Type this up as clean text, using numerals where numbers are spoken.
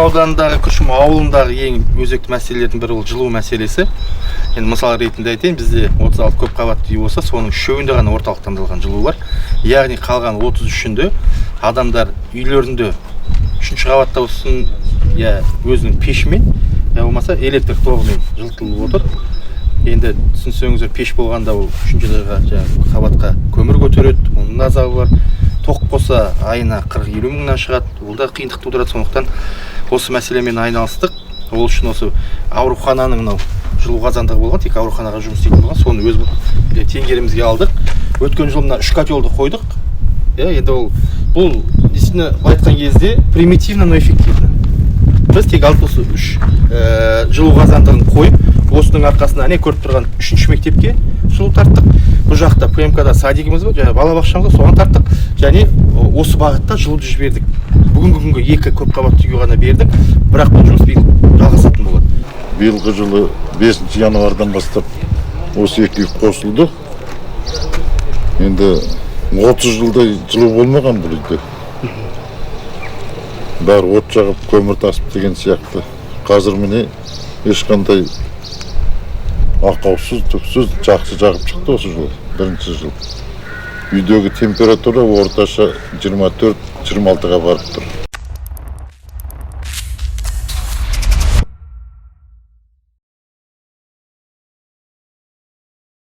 ауданындағы, Күршім ауылындағы ең өзекті мәселелердің бірі ол жылу мәселесі. Енді мысал ретінде айтайын, бізде 36 көп қабатты үй болса, соның 3-інде ғана орталықтандырылған жылу бар. Яғни қалған 33-інде адамдар үйлерінде 3-ші қабатта болсын, я өзінің пешімен, я болмаса электр тоғымен жылытылып отыр. Енді түсінсеңіздер, пеш болғанда ол 3-ші қабатқа көмір көтереді, оның азабы бар. Тоқ болса айына 40-50 мыңнан шығады, ол да қиындық тудырады. Сондықтан осы мәселемен айналыстық. Ол үшін осы аурухананың жылу қазандығы болған, тек ауруханаға жұмыс істейтін болған, соны өз теңгерімізге алдық. Өткен жылы мына 3 котелді қойдық. Енді бұл действительно айтқан кезде примитивно, но эффективно. Біз тек осы 3 жылу қазандығын қойып, осының арқасында көріп тұрған 3-ші мектепке жылу тарттық. Бұл жақта ПМК-да садигіміз бар, және балабақшамыз, соған тарттық. Және осы бағытта жылуды жібердік. Бүгінгі күнге 2 көп қабатты үйге ғана бердік, бірақ бұл жұмыс биыл жалғасатын болады. Биылғы жылы 5 январдан бастап осы 2 үй қосылды. Енді 30 жылдай жылу болмаған бұл үйде. Бәрі от жағып, көмір тасып деген сияқты. Қазір міне ешқандай ақаусыз, түксіз, жақсы жағып шықты осы жыл, бірінші жыл. Үйдегі температура орташа 24-26-ға барып тұр.